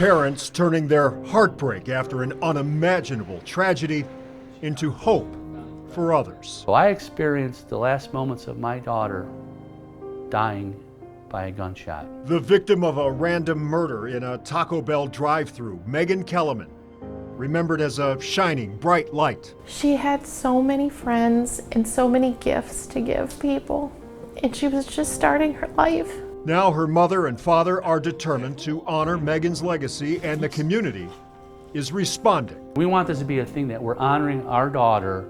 Parents turning their heartbreak after an unimaginable tragedy into hope for others. So I experienced the last moments of my daughter dying by a gunshot. The victim of a random murder in a Taco Bell drive-thru, Megan Keleman, remembered as a shining, bright light. She had so many friends and so many gifts to give people, and she was just starting her life. Now her mother and father are determined to honor Megan's legacy, and the community is responding. We want this to be a thing that we're honoring our daughter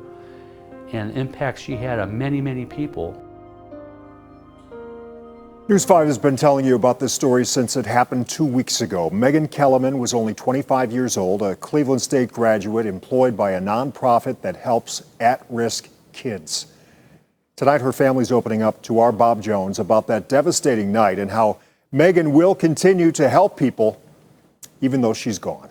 and the impact she had on many, many people. News 5 has been telling you about this story since it happened 2 weeks ago. Megan Keleman was only 25 years old, a Cleveland State graduate employed by a nonprofit that helps at-risk kids. Tonight, her family's opening up to our Bob Jones about that devastating night and how Megan will continue to help people even though she's gone.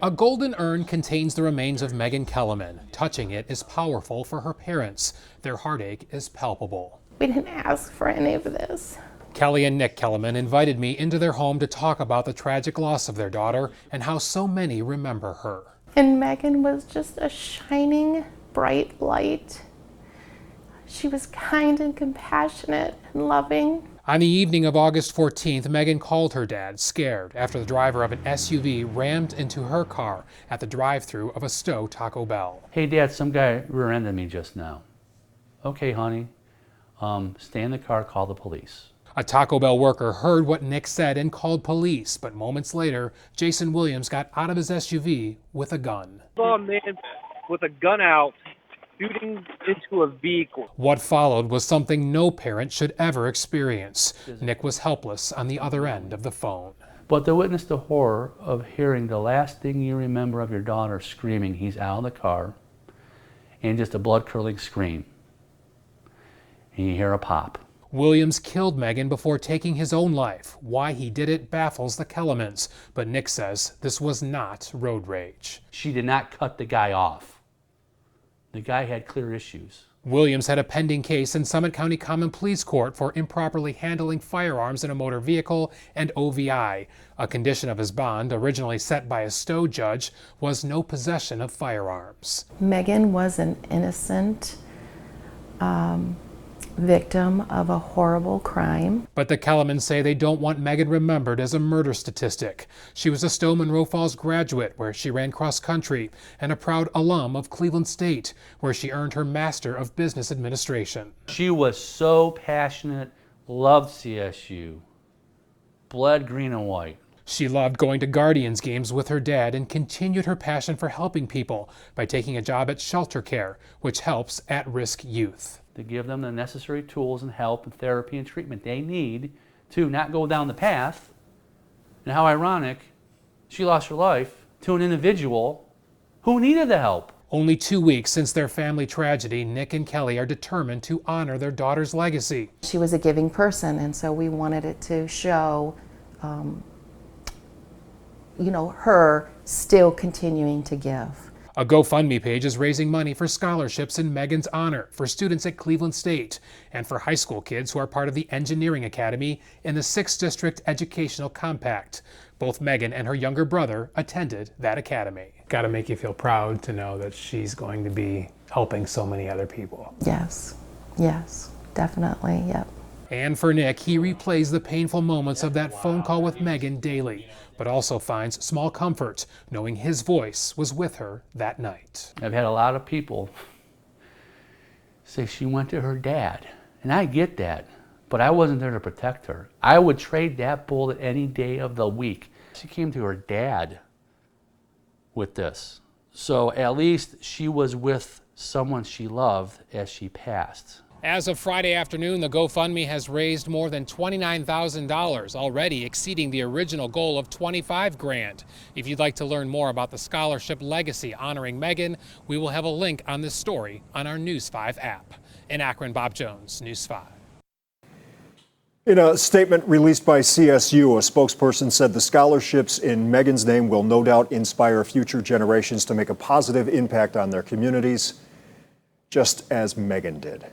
A golden urn contains the remains of Megan Keleman. Touching it is powerful for her parents. Their heartache is palpable. We didn't ask for any of this. Kelly and Nick Keleman invited me into their home to talk about the tragic loss of their daughter and how so many remember her. And Megan was just a shining, bright light. She was kind and compassionate and loving. On the evening of August 14th, Megan called her dad, scared, after the driver of an SUV rammed into her car at the drive-thru of a Stow Taco Bell. Hey Dad, some guy rear-ended me just now. Okay, honey, stay in the car, call the police. A Taco Bell worker heard what Nick said and called police, but moments later, Jason Williams got out of his SUV with a gun. I saw a man with a gun out shooting into a vehicle. What followed was something no parent should ever experience. Nick was helpless on the other end of the phone. But to witness the horror of hearing the last thing you remember of your daughter screaming, he's out of the car, and just a blood-curdling scream. And you hear a pop. Williams killed Megan before taking his own life. Why he did it baffles the Kelemans, but Nick says this was not road rage. She did not cut the guy off. The guy had clear issues. Williams had a pending case in Summit County Common Pleas Court for improperly handling firearms in a motor vehicle and OVI. A condition of his bond, originally set by a Stow judge, was no possession of firearms. Megan was an innocent victim of a horrible crime. But the Kelemans say they don't want Megan remembered as a murder statistic. She was a Stow Monroe Falls graduate, where she ran cross country, and a proud alum of Cleveland State, where she earned her Master of Business Administration. She was so passionate, loved CSU, bled green and white. She loved going to Guardians games with her dad and continued her passion for helping people by taking a job at Shelter Care, which helps at-risk youth. To give them the necessary tools and help and therapy and treatment they need to not go down the path. And how ironic, she lost her life to an individual who needed the help. Only 2 weeks since their family tragedy, Nick and Kelly are determined to honor their daughter's legacy. She was a giving person, and so we wanted it to show her still continuing to give. A GoFundMe page is raising money for scholarships in Megan's honor for students at Cleveland State and for high school kids who are part of the Engineering Academy in the 6th District Educational Compact. Both Megan and her younger brother attended that academy. Got to make you feel proud to know that she's going to be helping so many other people. Yes, definitely, yep. And for Nick, he replays the painful moments of that phone call with Megan daily, but also finds small comfort knowing his voice was with her that night. I've had a lot of people say she went to her dad, and I get that, but I wasn't there to protect her. I would trade that bullet any day of the week. She came to her dad with this. So at least she was with someone she loved as she passed. As of Friday afternoon, the GoFundMe has raised more than $29,000, already exceeding the original goal of $25,000. If you'd like to learn more about the scholarship legacy honoring Megan, we will have a link on this story on our News 5 app. In Akron, Bob Jones, News 5. In a statement released by CSU, a spokesperson said the scholarships in Megan's name will no doubt inspire future generations to make a positive impact on their communities, just as Megan did.